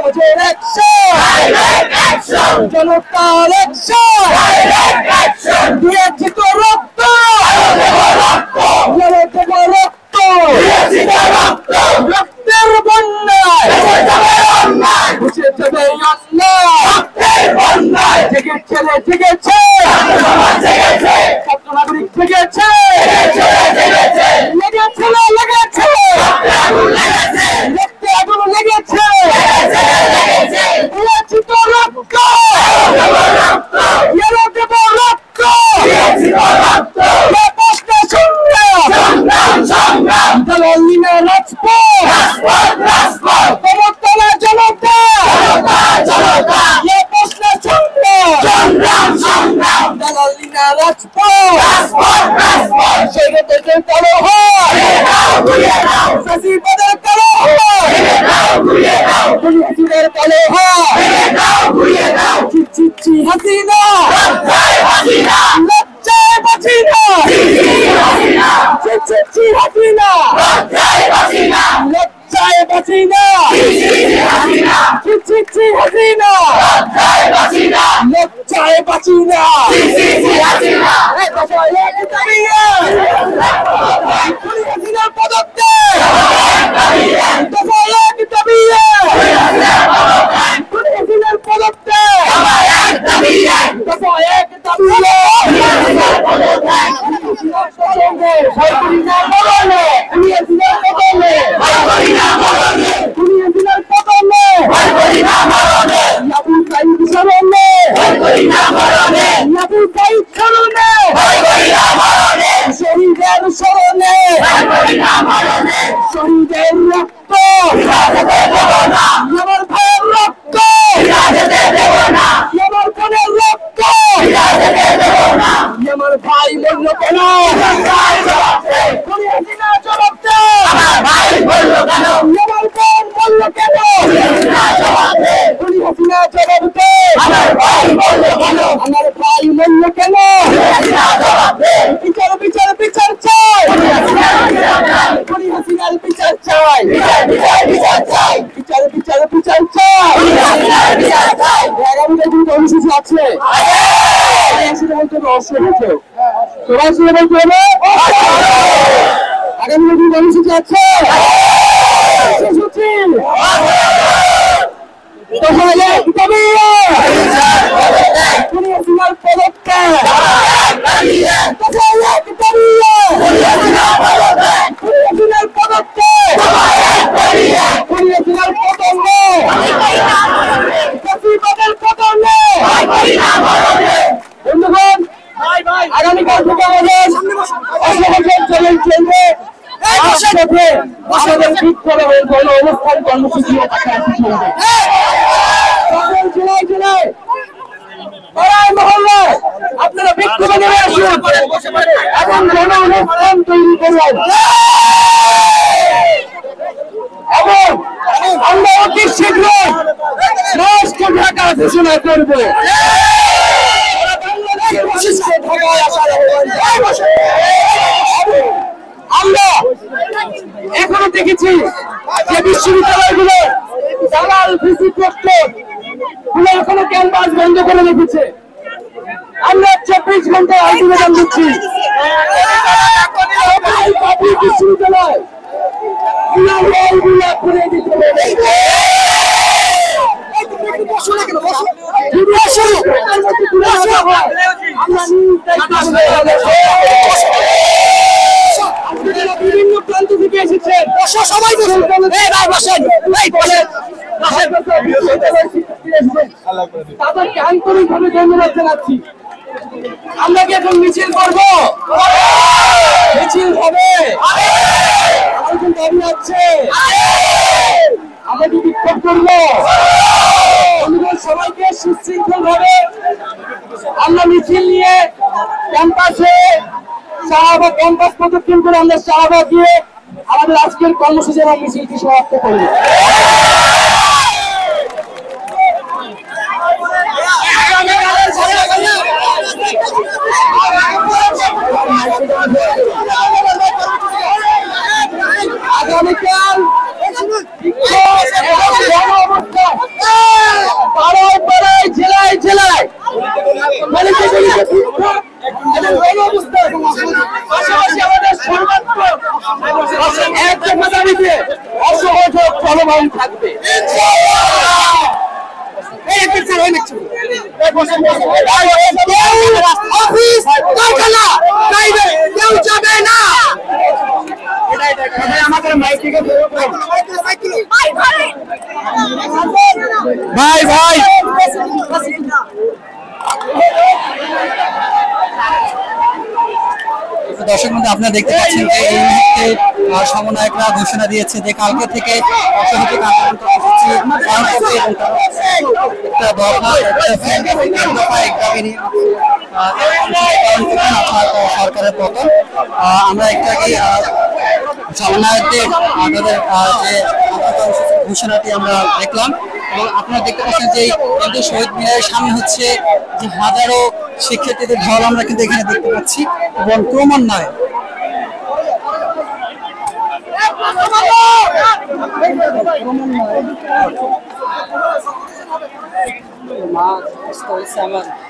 সমাজের অ্যাকশন জনতার অ্যাকশন দিয়েছি তো রক্ত রক্তের বন্যায় বুঝে যাবে অন্যায় জেগেছে ছাত্র নাগরিক জেগেছে লেগেছে রক্তে আগুন লেগেছে দিয়েছি তো রক্ত দেব রক্ত দলালিনা রাজপথ প্রবর্তনা জনতা প্রশ্ন সংগ্রাম দলালিনা রাজপথ সৈনিকদের কলহ সচিবদের কলহ পুলিশের কলহ চিচ্ছি হাসিনা লজ্জায় বাঁচিনা চিচ্ছি হাসিনা লজ্জায় বাঁচিনা চিচ্ছি হাসিনা লজ্জায় বাঁচিনা হাসিনার পদত্যাগ হাসিনার শহীদের রক্ত আমার ভাইয়ের রক্ত আমার বোনের রক্ত আমার ভাই বলল কেন জবাব দে আমার বোন বলল কেন হাসিনা জবাব দে আমার ভাই বলল কেন বিচার চাই হাসিনার বিচার চাই বিচার চাই আগামী দিন কর্মসূচি আছে আগামী দিন কর্মসূচি আছে আগামীকাল থেকে আমাদের চলবে আমাদের ঠিক করে কোনো অনুষ্ঠান কর্মসূচি জেলায় মহল্লায় আপনারা বিক্ষোভে নেমে আসুন এবং গণ অনুষ্ঠান তৈরি করবেন এবং আমরা অতি শীঘ্রই রাষ্ট্র ঢাকা ঘোষণা করব আমরা এখনো দেখেছি যে বিশ্ববিদ্যালয়গুলো দালাল ভিসি প্রক্টর গুলো এখনো ক্যাম্পাস বন্ধ করে রেখেছে। আমরা 24 ঘন্টায় আলটিমেটাম দিচ্ছি বিশ্ববিদ্যালয় করে দিতে হবে। বিভিন্ন প্রান্ত থেকে এসেছেন সবাই তাদেরকে আন্তরিকভাবে ধন্যবাদ জানাচ্ছি। আমরা কি এখন মিছিল করবো? মিছিল হবে, আমাদের দাবি আছে, আমরা কি বিক্ষোভ করবো? সবাইকে সুশৃঙ্খল ভাবে আমরা মিছিল নিয়ে ক্যাম্পাসে শাহবাগ ক্যাম্পাস প্রদক্ষিণ করে আমরা শাহবাগ গিয়ে আমাদের আজকের কর্মসূচি এবং মিছিলটি সমাপ্ত করব। আগামীকাল পাশাপাশি আমাদের সর্বাত্ম এক দফা দাবিতে অসহযোগ চলমান থাকবে। অফিস কারখানা কেউ যাবে না। ভাই ভাই দর্শক বন্ধু, আপনারা দেখতে পাচ্ছেন যে এই মুহূর্তে সমন্বয়করা ঘোষণা দিয়েছে যে কালকে থেকে অসহযোগ আন্দোলন কর্মসূচি পালন করবে এবং একটা দফা এক দাবি নিয়ে সরকারের পতন। আমরা একটু আগে সমন্বয়কদের তাদের যে ঘোষণাটি আমরা দেখলাম এবং আপনারা দেখতে পাচ্ছেন যে কিন্তু শহীদ মিনারের সামনে হচ্ছে যে হাজারো শিক্ষার্থীদের ঢল আমরা কিন্তু এখানে দেখতে পাচ্ছি এবং ক্রমান্বয়ে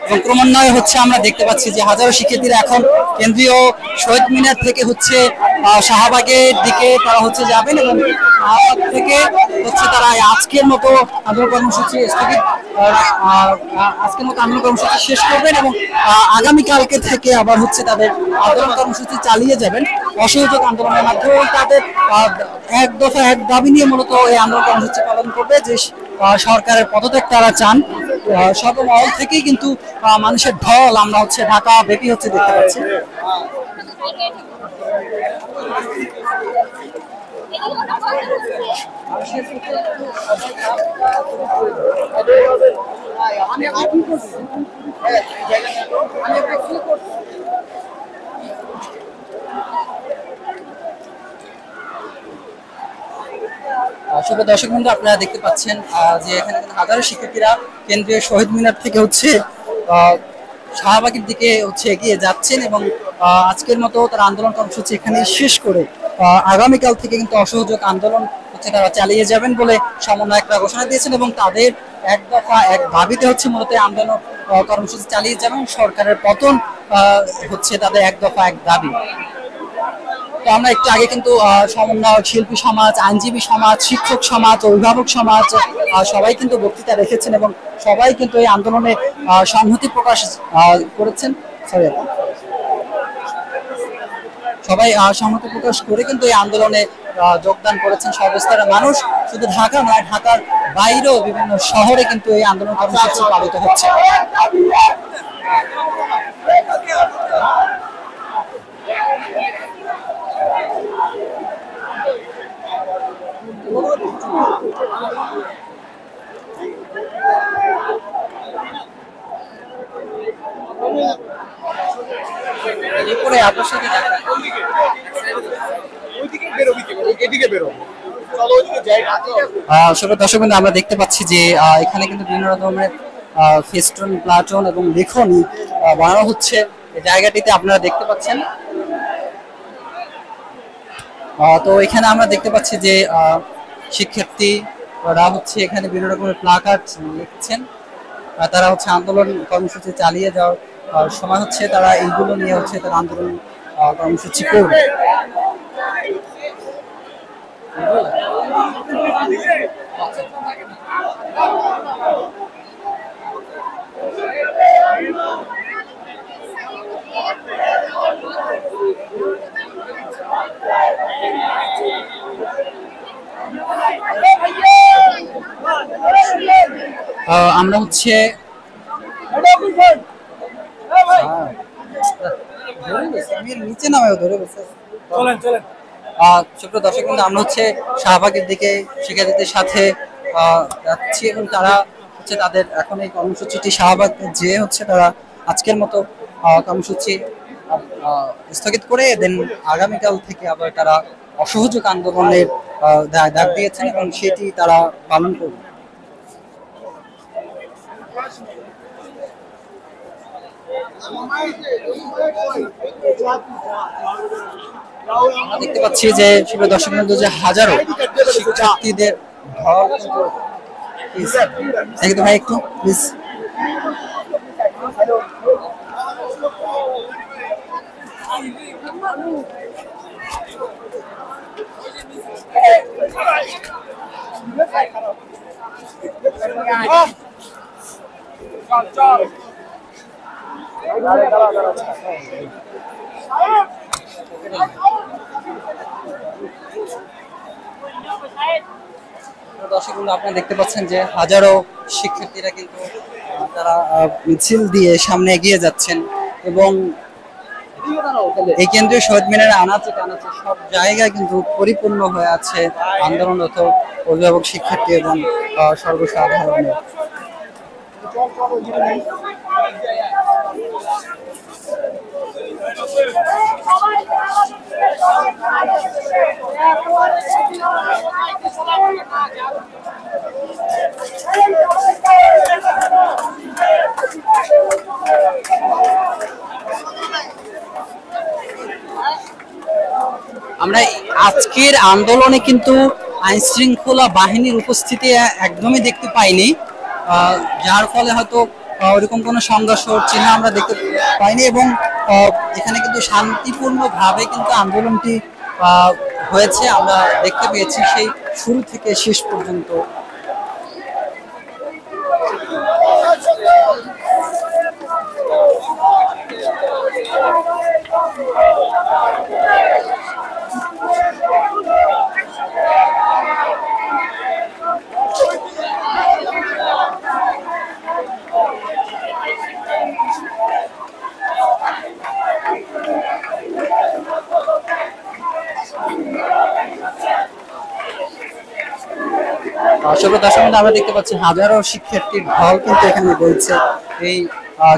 এবং ক্রমান্বয়ে হচ্ছে আমরা দেখতে পাচ্ছি যে হাজারো শিক্ষার্থীরা এখন কেন্দ্রীয় শহীদ মিনার থেকে হচ্ছে শাহবাগের দিকে তারা হচ্ছে যাবেন এবং শাহবাগ থেকে হচ্ছে তারা আজকের মতো আন্দোলন কর্মসূচি স্থগিত আজকের মতো আন্দোলন কর্মসূচি শেষ করবেন এবং আগামীকালকে থেকে আবার হচ্ছে তাদের আন্দোলন কর্মসূচি চালিয়ে যাবেন। অসহযোগ আন্দোলনের মাধ্যমে তাদের এক দফা এক দাবি নিয়ে মূলত এই আন্দোলন কর্মসূচি পালন করবে যে সরকারের পদত্যাগ তারা চান। সর্বমহল থেকেই কিন্তু মানুষের ঢল আমরা হচ্ছে ঢাকা ব্যাপী হচ্ছে দেখতে পাচ্ছি। শুভ দর্শক বন্ধু, আপনারা দেখতে পাচ্ছেন যে এখানে হাজারো শিক্ষার্থীরা কেন্দ্রীয় শহীদ মিনার থেকে হচ্ছে শাহবাগের দিকে হচ্ছে এগিয়ে যাচ্ছেন এবং আজকের মতো তারা আন্দোলন কর্মসূচি এখানে শেষ করে আগামীকাল থেকে কিন্তু অসহযোগ আন্দোলন হচ্ছে তারা চালিয়ে যাবেন বলে সমন্বয়করা ঘোষণা দিয়েছেন এবং তাদের এক দফা এক দাবিতে হচ্ছে মূলত আন্দোলন কর্মসূচি চালিয়ে যাবেন। সরকারের পতন হচ্ছে তাদের এক দফা এক দাবি। তো আমরা একটু আগে কিন্তু সমন্বয়ক, শিল্পী সমাজ, আইনজীবী সমাজ, শিক্ষক সমাজ, অভিভাবক সমাজ সবাই কিন্তু বক্তৃতা রেখেছেন এবং সবাই কিন্তু এই আন্দোলনে সংহতি প্রকাশ করেছেন। সবাই সংহতি প্রকাশ করে কিন্তু এই আন্দোলনে যোগদান করেছেন সর্বস্তরের মানুষ। শুধু ঢাকা নয়, ঢাকার বাইরেও বিভিন্ন শহরে কিন্তু এই আন্দোলন কর্মসূচি পালিত হচ্ছে। আপনার সাথে দর্শক বন্ধু, আমরা দেখতে পাচ্ছি যে এখানে কিন্তু বিভিন্ন রকমের ফেস্টুন, প্লাটুন এবং লেখনী বানানো হচ্ছে এই জায়গাটিতে, আপনারা দেখতে পাচ্ছেন। তো এখানে আমরা দেখতে পাচ্ছি যে শিক্ষার্থীরা হচ্ছে এখানে বিভিন্ন রকমের প্লাকার্ড লিখছেন। তারা হচ্ছে আন্দোলন কর্মসূচি চালিয়ে যাওয়ার সময় হচ্ছে তারা এইগুলো নিয়ে হচ্ছে তারা আন্দোলন কর্মসূচি করবে। আমরা হচ্ছে নিচে নামে ধরে বসে ছোট দর্শক কিন্তু আমরা হচ্ছে শাহবাগের দিকে শিক্ষার্থীদের সাথে যাচ্ছি এবং তারা হচ্ছে তাদের এখন এই কর্মসূচিটি শাহবাগ যে হচ্ছে তারা আজকের মতো কর্মসূচি স্থগিত করে দেন আগামীকাল থেকে আবার তারা অসহযোগ আন্দোলনের ডাক দিয়েছেন এবং সেটি তারা পালন করবে। আমরা দেখতে পাচ্ছি যে দর্শক বন্ধু যে হাজারো শিক্ষার্থীদের ভাই একটু প্লিজ দর্শকবৃন্দ, আপনারা দেখতে পাচ্ছেন যে হাজারো শিক্ষার্থীরা কিন্তু তারা মিছিল দিয়ে সামনে এগিয়ে যাচ্ছেন এবং এই কেন্দ্রীয় শহীদ মিনারে আনাচে কানাচে সব জায়গায় কিন্তু পরিপূর্ণ হয়ে আছে আন্দোলনরত অভিভাবক, শিক্ষার্থী এবং সর্বসাধারণের। আমরা আজকের আন্দোলনে কিন্তু আইন শৃঙ্খলা বাহিনীর উপস্থিতি একদমই দেখতে পাইনি, যার ফলে হয়তো ওরকম কোনো সংঘর্ষ চিহ্ন আমরা দেখতে পাইনি এবং এখানে কিন্তু শান্তিপূর্ণভাবে কিন্তু আন্দোলনটি হয়েছে আমরা দেখতে পেয়েছি সেই শুরু থেকে শেষ পর্যন্ত। আমরা দেখতে পাচ্ছি হাজারো শিক্ষার্থীর ঢল কিন্তু এখানে বলছে এই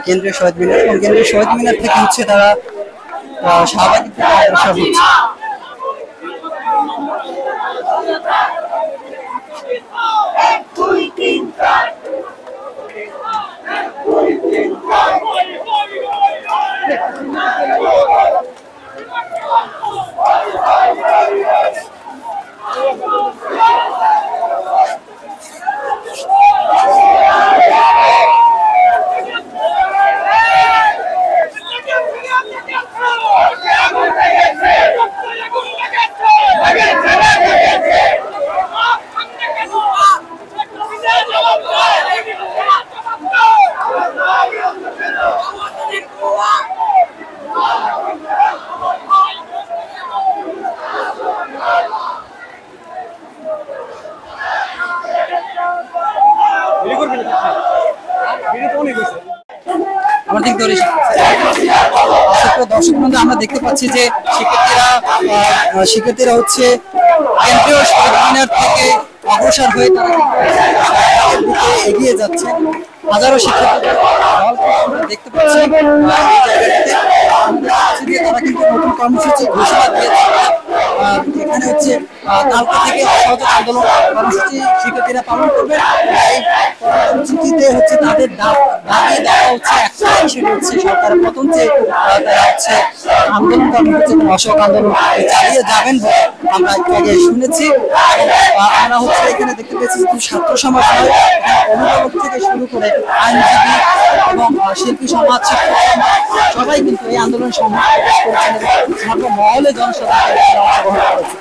কেন্দ্রীয় শহীদ মিনার এবং কেন্দ্রীয় শহীদ মিনার থেকে হচ্ছে তারা শাহবাগের দিকে অগ্রসর হচ্ছে। দর্শক, আমরা দেখতে পাচ্ছি যে শিক্ষার্থীরা হচ্ছে কেন্দ্রীয় শহীদ মিনার থেকে অগ্রসর হয়ে তারা এগিয়ে যাচ্ছে। হাজারো শিক্ষার্থী দেখতে পাচ্ছি তারা কিন্তু নতুন কর্মসূচি ঘোষণা দিয়েছে। এখানে হচ্ছে কালকে থেকে অসহযোগ আন্দোলন কর্মসূচি শিক্ষার্থীরা পালন করবেন। এই কর্মসূচিতে হচ্ছে তাদের দাবি দেওয়া হচ্ছে একটাই, সেটা হচ্ছে সরকারের পতন, যে তারা হচ্ছে আন্দোলন কর্মসূচি অসহযোগ আন্দোলন চালিয়ে যাবেন বলে আমরা একটু আগে শুনেছি। আমরা হচ্ছে এখানে দেখতে পেয়েছি ছাত্র সমাজ নয়, অভিভাবক থেকে শুরু করে আইনজীবী এবং শিল্পী সমাজ, শিক্ষক সমাজ সবাই কিন্তু এই আন্দোলন সংগ্রাম করেছেন এবং সর্বমহলে জনসাধারণ অংশগ্রহণ করেছে।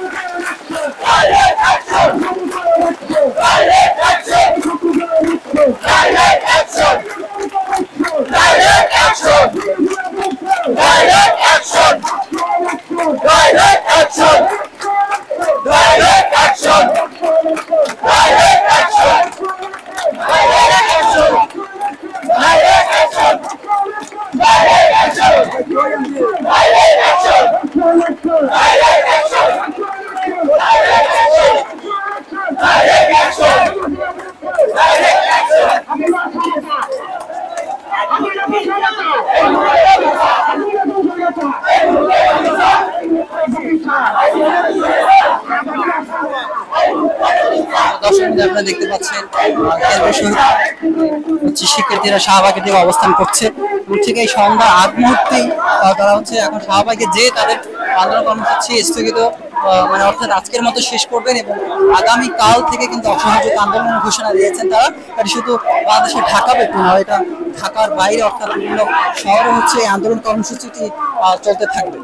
আপনারা দেখতে পাচ্ছেন শিক্ষার্থীরা শাহবাগের দিকে অবস্থান করছে। থেকে এই সন্ধ্যার আগ মুহূর্তেই তারা হচ্ছে এখন শাহবাগে যে তাদের আন্দোলন কর্মসূচি স্থগিত মানে অর্থাৎ আজকের মতো শেষ করবেন এবং আগামী কাল থেকে কিন্তু অসহযোগ আন্দোলন ঘোষণা দিয়েছেন তারা। এটা শুধু বাংলাদেশের ঢাকা ব্যক্তি নয়, এটা ঢাকার বাইরে অর্থাৎ বিভিন্ন শহরে হচ্ছে এই আন্দোলন কর্মসূচিটি চলতে থাকবে।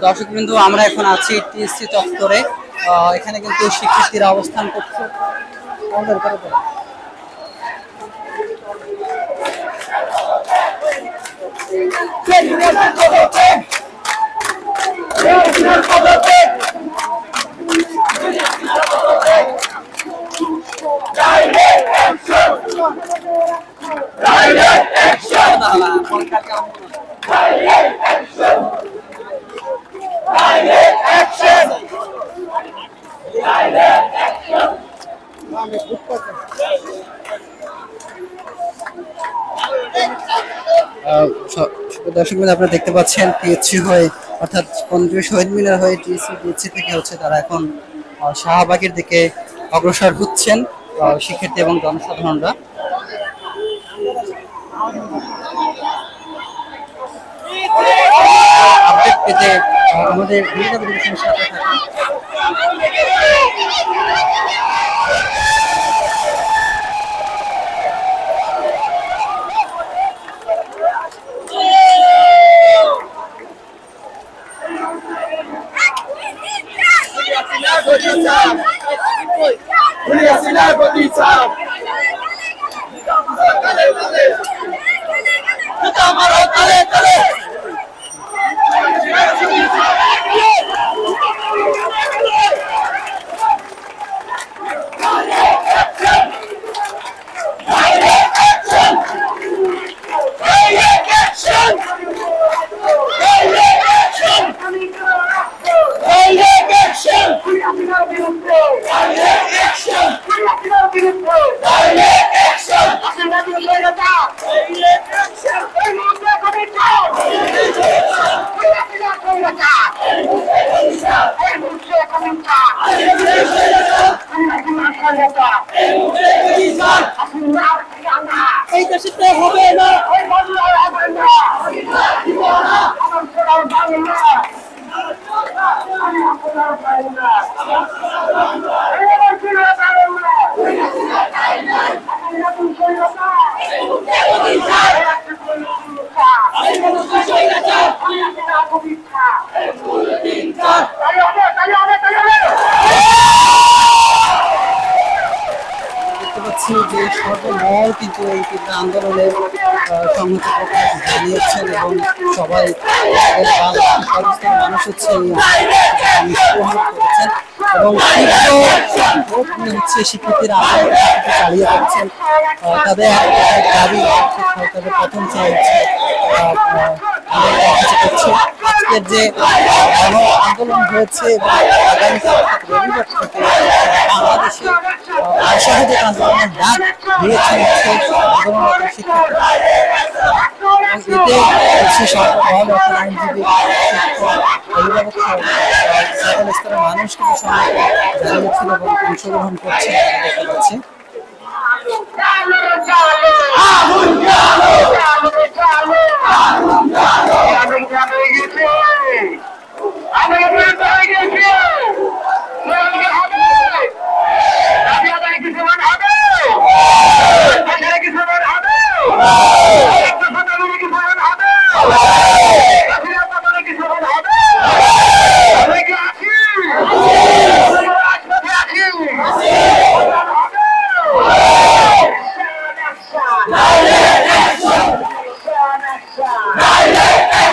দর্শকবৃন্দ, আমরা এখন আছি টিএসসি চত্বরে। এখানে কিন্তু শিক্ষার্থীরা অবস্থান করছে। দর্শক বন্ধু, আপনারা দেখতে পাচ্ছেন টিএসসি হয়ে অর্থাৎ কেন্দ্রীয় শহীদ মিনার হয়ে টিএসসি থেকে হচ্ছে তারা এখন শাহবাগের দিকে অগ্রসর হচ্ছেন শিক্ষার্থী এবং জনসাধারণরা। আপডেট পেতে আমাদের সাথে থাকুন। যে সর্বমহল কিন্তু এই তীব্র আন্দোলনের সংহতি প্রকাশ জানিয়েছেন এবং সবাই মানুষ হচ্ছে করেছেন এবং হচ্ছে শিক্ষার্থীরা চালিয়ে যাচ্ছেন। তাদের দাবি তাদের প্রথম চাইছে আজকের যে গণ আন্দোলন হয়েছে এবং আগামীকাল রবিবার থেকে বাংলাদেশে অসহযোগ আন্দোলনের ডাক দিয়েছেন আন্দোলনরত শিক্ষার্থীরা। এতে হচ্ছে সরকার আইনজীবী সকল স্তরের মানুষ কিন্তু জানিয়েছিল এবং অংশগ্রহণ করছে দেখতে পাচ্ছি। Direct action!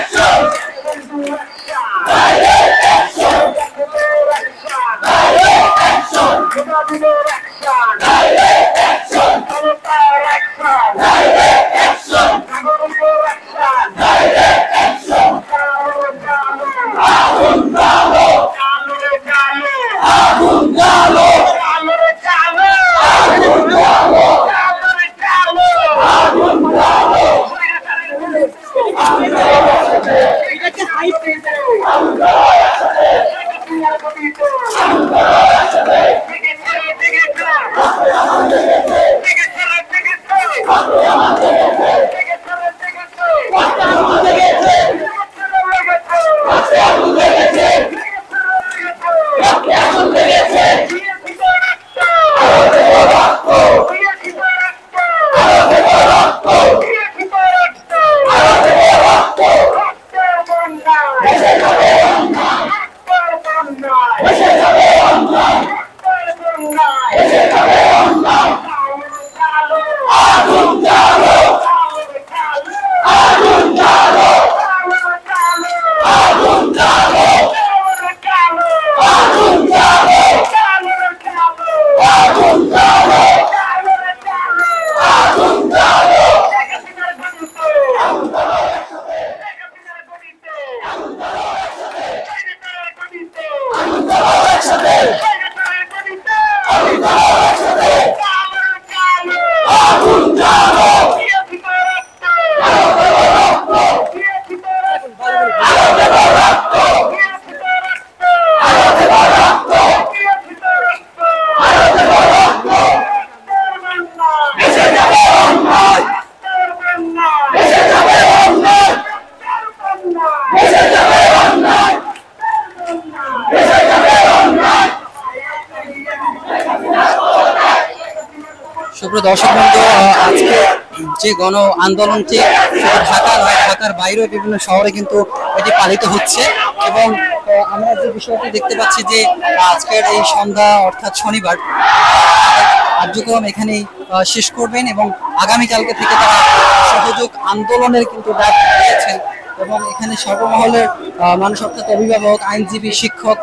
দর্শক বন্ধু, আজকে যে গণ আন্দোলনটি ঢাকা নয়, ঢাকার বাইরেও বিভিন্ন শহরে কিন্তু এটি পালিত হচ্ছে। এবং আমরা যে বিষয়টি দেখতে পাচ্ছি যে আজকের এই সন্ধ্যা অর্থাৎ শনিবার কার্যক্রম এখানেই শেষ করবেন এবং আগামীকালকে থেকে তারা সহযোগ আন্দোলনের কিন্তু ডাক দিয়েছেন। এবং এখানে সর্বমহলের মানুষ অর্থাৎ অভিভাবক, আইনজীবী, শিক্ষক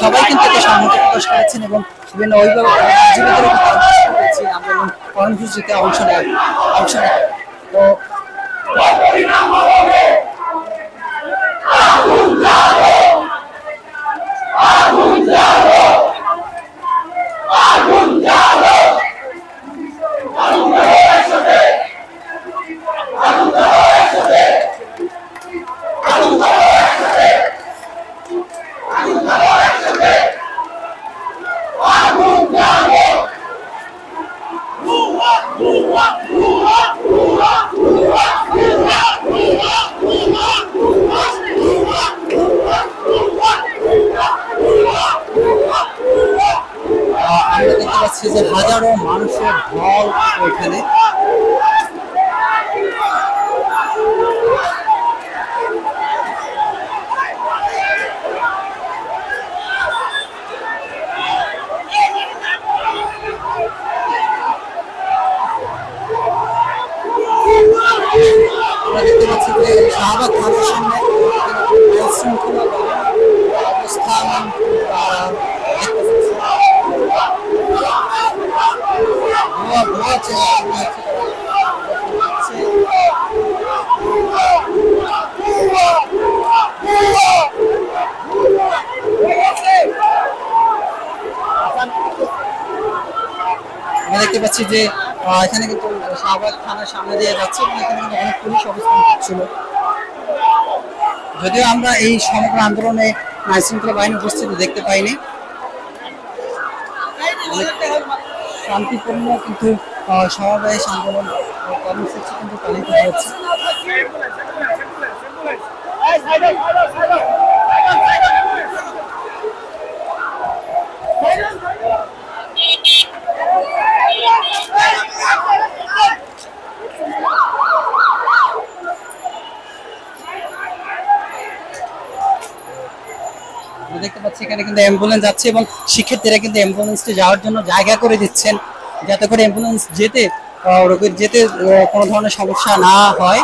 সবাই কিন্তু এতে সংহতি প্রকাশ করেছেন এবং বিভিন্ন অভিভাবক আইনজীবীদেরও আন্দোলন কর্মসূচিতে অংশ নেয়। তো যে হাজারো মানুষের ঢল এখানে। শাহবাগ থানার সামনে শৃঙ্খলা অবস্থান আমরা দেখতে পাচ্ছি যে এখানে কিন্তু শাহবাগ থানার সামনে দিয়ে যাচ্ছে এবং এখানে কিন্তু অনেক পুলিশ অবস্থান করছিল। যদিও আমরা এই সমগ্র আন্দোলনে আইনশৃঙ্খলা বাহিনী উপস্থিতি দেখতে পাইনি, শান্তিপূর্ণ কিন্তু সমাবেশ আন্দোলন কর্মসূচি কিন্তু পালিত হয়েছে। দেখতে পাচ্ছি এখানে কিন্তু অ্যাম্বুলেন্স যাচ্ছে এবং শিক্ষার্থীরা কিন্তু অ্যাম্বুলেন্সটি যাওয়ার জন্য জায়গা করে দিচ্ছেন, যাতে করে অ্যাম্বুলেন্স যেতে রোগীর যেতে কোনো ধরনের সমস্যা না হয়।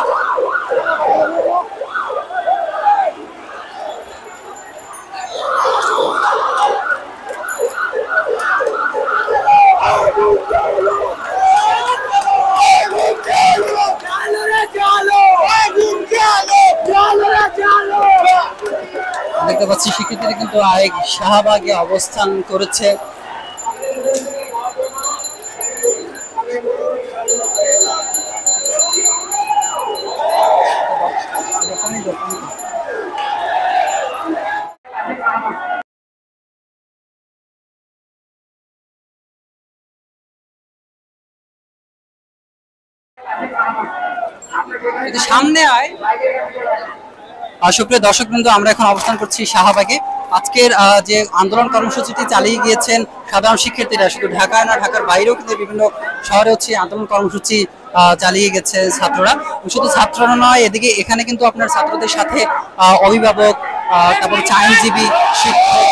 দেখতে পাচ্ছি শিক্ষার্থীরা কিন্তু আরেক শাহবাগে অবস্থান করেছে। সামনে আয়। সুপ্রিয় দর্শক বিন্দু, আমরা এখন অবস্থান করছি শাহবাগে। আজকের যে আন্দোলন কর্মসূচিটি চালিয়ে গিয়েছেন সাধারণ শিক্ষার্থীরা, শুধু ঢাকায় না ঢাকার বাইরেও কিন্তু বিভিন্ন শহরে হচ্ছে আন্দোলন কর্মসূচি চালিয়ে গেছে ছাত্ররা। শুধু ছাত্ররা নয়, এদিকে এখানে কিন্তু আপনার ছাত্রদের সাথে অভিভাবক, তারপর আইনজীবী, শিক্ষক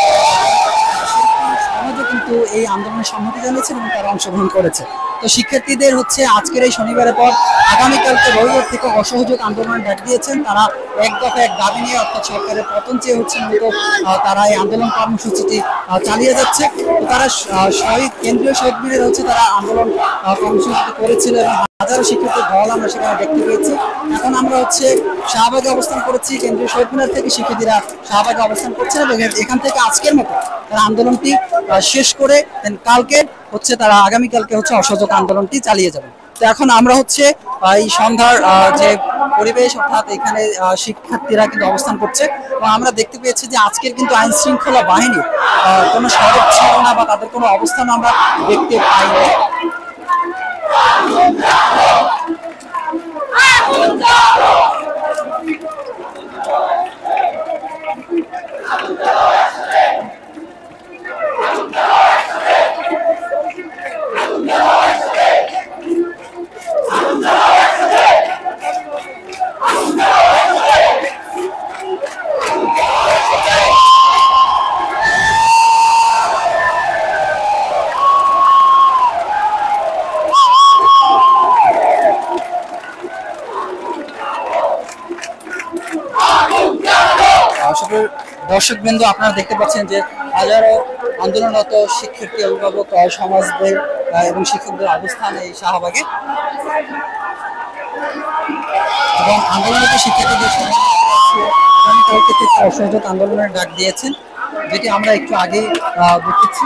সমাজও কিন্তু এই আন্দোলনের সম্মতি জানিয়েছেন এবং তারা অংশগ্রহণ করেছে। তো শিক্ষার্থীদের হচ্ছে আজকের এই শনিবারের পর আগামীকালকে রবিবার থেকে অসহযোগ আন্দোলনের ডাক দিয়েছেন। তারা এক দফা এক দাবি নিয়ে, অর্থাৎ সরকারের পতন চেয়ে হচ্ছে মূলত তারা এই আন্দোলন কর্মসূচিটি চালিয়ে যাচ্ছে। তো তারা কেন্দ্রীয় শহীদ মিনারে হচ্ছে তারা আন্দোলন কর্মসূচিটি করেছিল এবং হাজারো শিক্ষার্থীর দল আমরা সেখানে দেখতে পেয়েছি। এখন আমরা হচ্ছে শাহবাগে অবস্থান করেছি। কেন্দ্রীয় শহীদ মিনার থেকে শিক্ষার্থীরা শাহবাগে অবস্থান করছেন এবং এখান থেকে আজকের মতো তারা আন্দোলনটি শেষ করে কালকে হচ্ছে তারা আগামীকালকে হচ্ছে অসহযোগ আন্দোলনটি চালিয়ে যাবেন। তো এখন আমরা হচ্ছে এই সন্ধ্যার যে পরিবেশ, অর্থাৎ এখানে শিক্ষার্থীরা কিন্তু অবস্থান করছে এবং আমরা দেখতে পেয়েছি যে আজকের কিন্তু আইন শৃঙ্খলা বাহিনী কোনো সড়ক ছিল না বা তাদের কোনো অবস্থান আমরা দেখতে পাইনি। দর্শক বিন্দু, আপনারা দেখতে পাচ্ছেন যে হাজারো আন্দোলনরত শিক্ষার্থী, অভিভাবক, সমাজদের এবং শিক্ষকদের অবস্থান এই শাহবাগে এবং আন্দোলনরত শিক্ষার্থীদের আগামীকালকে থেকে অসহযোগ আন্দোলনের ডাক দিয়েছেন, যেটি আমরা একটু আগে দেখেছি।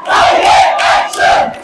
Direct action!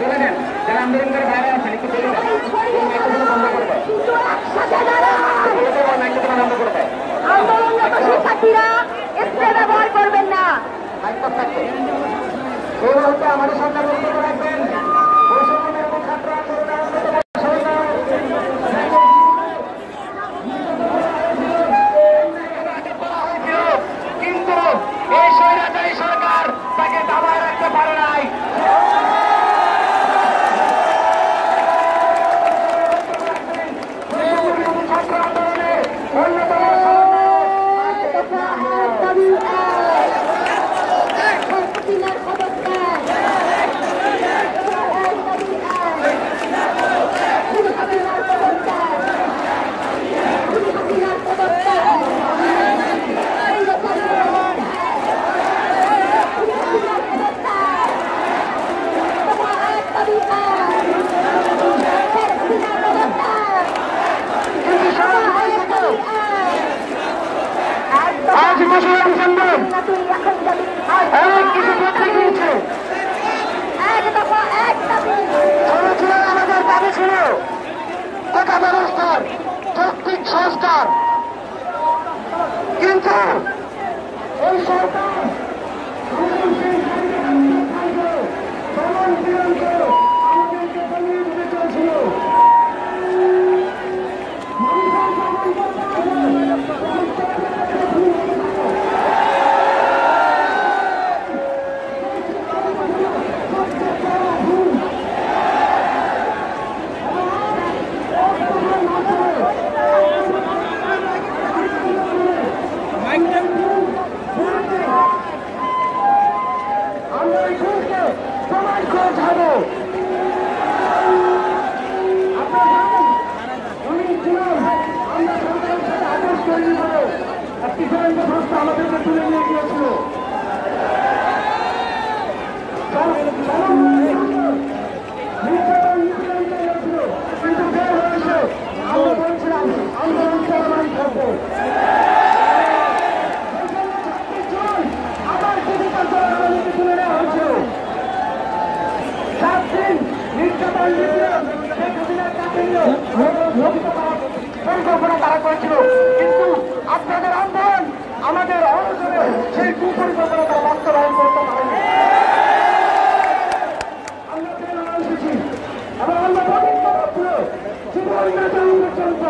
বলে দেন যারা আন্দোলনকারী ভাইরা আছেন একটু বলে দেন বন্ধ করবে বন্ধ করবে আন্দোলনরত শিক্ষার্থীরা স্প্রে ব্যবহার করবেন না। এই মুহূর্তে আমাদের সরকার বক্তব্য রাখবেন বৈষম্যের এবং ছাত্র আন্দোলনের কিন্তু এই স্বৈরাচারী সরকার তাকে দাবায় রাখতে পারে নাই। ছাত্র আন্দোলনের অন্যতম আমাদের দাবি ছিল কোটা ব্যবস্থার যৌক্তিক সংস্কার, কিন্তু এই সরকার আমাদেরকে বলিয়ে দিতে চলছিল। আমরা এই ঘুষকে প্রমাণ করে ছাড়বো। আপনারা জানেন অনেক ছিলাম আমরা সরকারের সাথে আদেশ তৈরি করে একটি গোয়েন্দা সংস্থা আমাদেরকে তুলে নিয়ে গিয়েছিল। কিন্তু বের হয়েছে আমরা বলছিলাম আন্দোলন চলমান থাকবে। আবার জীবিকা আমাদেরকে তুলে নেওয়া হয়েছিল। 7 দিন নির্যাতন পরিকল্পনা তারা করেছিল, কিন্তু আপনাদের আন্দোলন আমাদের অনশনে সেই কুপরিকল্পনা তারা বাস্তবায়ন করতে পারেনি। আমরা প্রেরণা এসেছি এবং আমরা প্রতিজ্ঞাবদ্ধ জীবন বেতন পর্যন্ত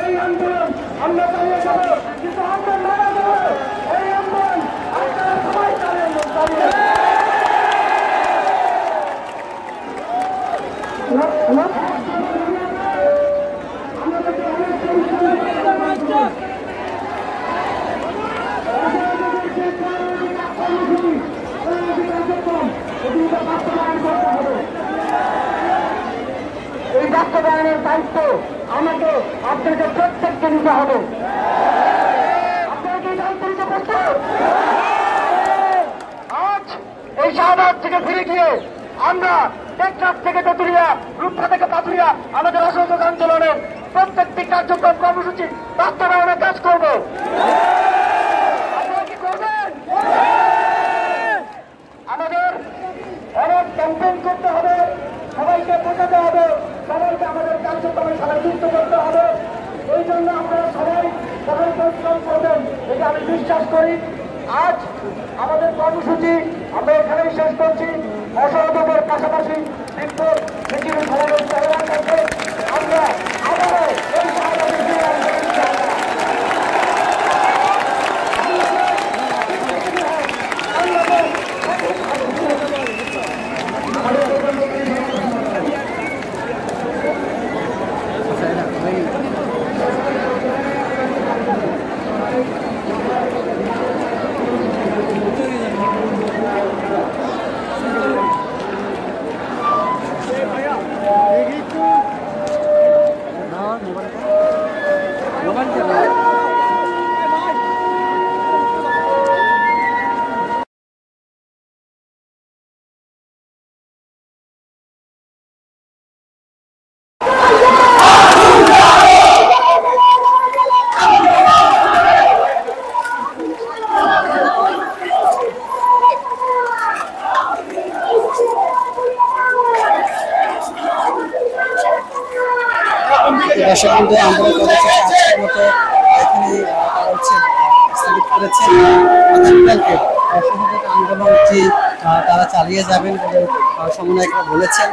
এই আন্দোলন আমরা চালিয়ে যাব, কিন্তু আমরা মারা যাব এই আন্দোলন আপনারা সবাই চালিয়ে এই বাস্তবায়নের দায়িত্ব আমাকে আপনাদের প্রত্যেককে নিতে হবে। আপনারা কি দায়িত্ব নিতে প্রস্তুত? আজ এই শাহবাগ থেকে ফিরে গিয়ে আমরা টেকনাফ থেকে তেঁতুলিয়া, রূপসা থেকে পাথুরিয়া আমাদের অসহযোগ আন্দোলনের প্রত্যেকটি কার্যক্রম কর্মসূচি বাস্তবায়নের কাজ করব। আপনারা কি করবেন? আমাদের অনেক ক্যাম্পেইন করতে হবে, সবাইকে বোঝাতে হবে, সবাইকে আমাদের কার্যক্রমে সবাই যুক্ত করতে হবে। এই জন্য আপনারা সবাই পরিশ্রম করবেন, এটা আমি বিশ্বাস করি। আজ আমাদের কর্মসূচি আমরা এখানেই শেষ করছি। অসহযোগের পাশাপাশি বিক্ষোভ মিছিল সমাবেশ চলমান থাকবে। আমরা আবারও এই সমাবেশে ফিরে আসবো ইনশাআল্লাহ। দর্শক কিন্তু আন্দোলন কর্মসূচি আজকের মতো এখানে তারা হচ্ছে স্থগিত করেছেন। আগামীকালকে অসহযোগ আন্দোলনটি তারা চালিয়ে যাবেন বলে সমন্বয়করা বলেছেন।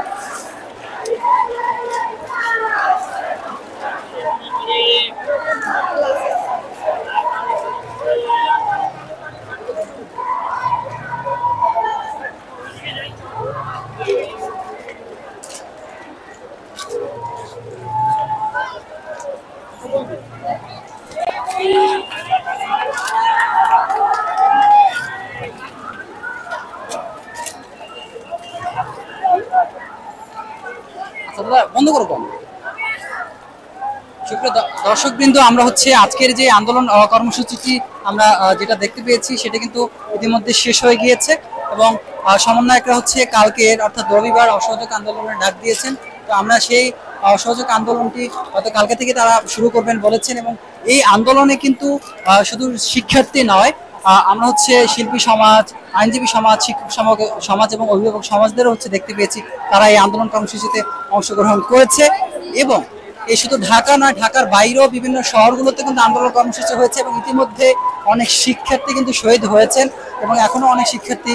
বন্ধ করো কম। সুপ্রিয় দর্শক বিন্দু, আমরা হচ্ছে আজকের যে আন্দোলন কর্মসূচিটি আমরা যেটা দেখতে পেয়েছি সেটা কিন্তু ইতিমধ্যে শেষ হয়ে গিয়েছে এবং সমন্বয়করা হচ্ছে কালকের অর্থাৎ রবিবার অসহযোগ আন্দোলনের ডাক দিয়েছেন। তো আমরা সেই অসহযোগ আন্দোলনটি হয়তো কালকে থেকে তারা শুরু করবেন বলেছেন এবং এই আন্দোলনে কিন্তু শুধু শিক্ষার্থী নয়, আমরা হচ্ছে শিল্পী সমাজ, আইনজীবী সমাজ, শিক্ষক সমাজ এবং অভিভাবক সমাজদেরও হচ্ছে দেখতে পেয়েছি তারা এই আন্দোলন কর্মসূচিতে অংশগ্রহণ করেছে। এবং এই শুধু ঢাকা নয়, ঢাকার বাইরেও বিভিন্ন শহরগুলোতে কিন্তু আন্দোলন কর্মসূচি হয়েছে এবং ইতিমধ্যে অনেক শিক্ষার্থী কিন্তু শহীদ হয়েছেন এবং এখনো অনেক শিক্ষার্থী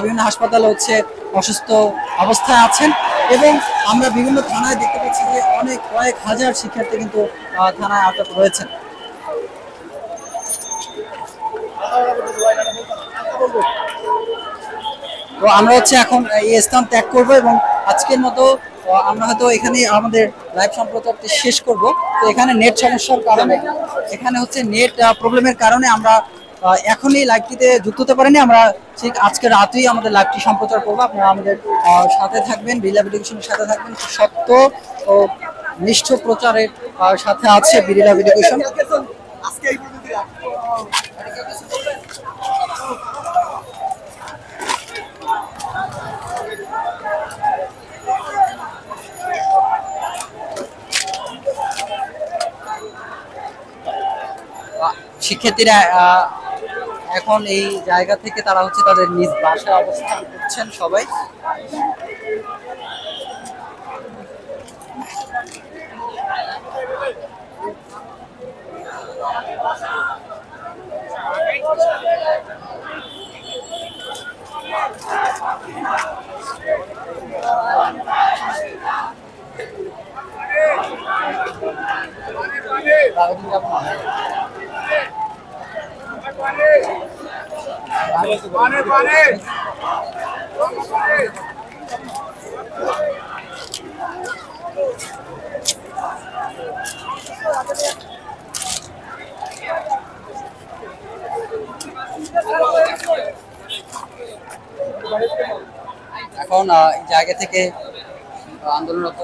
বিভিন্ন হাসপাতালে হচ্ছে অসুস্থ অবস্থায় আছেন এবং আমরা বিভিন্ন থানায় দেখতে পাচ্ছি যে অনেক কয়েক হাজার শিক্ষার্থী কিন্তু থানায় আটক রয়েছেন। তো আমরা হচ্ছে এখন এই স্থান ত্যাগ করব এবং আজকের মতো আমরা হয়তো এখানে আমাদের লাইভ সম্প্রচারটি শেষ করব। তো এখানে নেট সমস্যার কারণে, এখানে হচ্ছে নেট প্রবলেমের কারণে আমরা এখনই লাইভটিতে যুক্ত হতে পারিনি। আমরা ঠিক আজকে রাতেই আমাদের লাইভটি সম্প্রচার করবো। আপনারা আমাদের সাথে থাকবেন, বিড়লা এডুকেশনের সাথে থাকবেন। সত্য ও নিষ্ঠ প্রচারের সাথে আছে বিড়লা এডুকেশন। শিক্ষার্থীরা এখন এই জায়গা থেকে তারা হচ্ছে তাদের নিজ বাসায় অবস্থান করছেন সবাই। এখন এই জায়গা থেকে আন্দোলনরত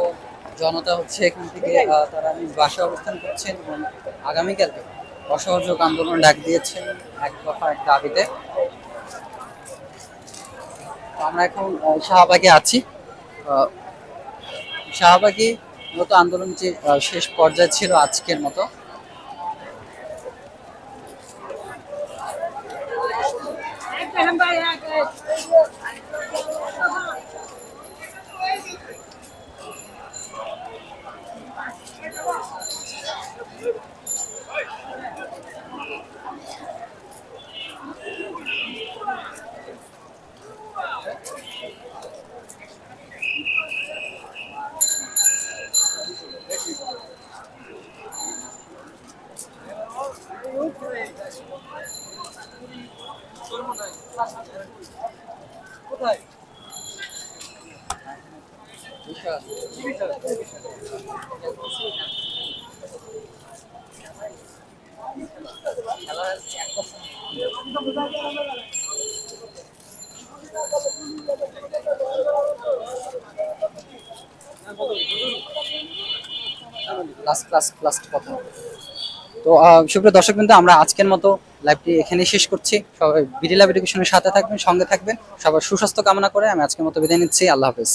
জনতা হচ্ছে এখান থেকে তারা নিজ বাসায় অবস্থান করছেন এবং আগামীকালকে অসহযোগ আন্দোলন ডাক দিয়েছেন এক দফা এক দাবিতে। আমরা এখন শাহবাগে আছি। শাহবাগে মূলত আন্দোলন যে শেষ পর্যায়ে ছিল আজকের মতো। কোথায় লাস্ট কথা। তো সুপ্রিয় দর্শক বিন্দু, আমরা আজকের মতো লাইভটি এখানেই শেষ করছি। সবাই বিডি লাইভ এডুকেশনের সাথে থাকবেন, সঙ্গে থাকবেন। সবার সুস্বাস্থ্য কামনা করে আমি আজকের মতো বিদায় নিচ্ছি। আল্লাহ হাফেজ।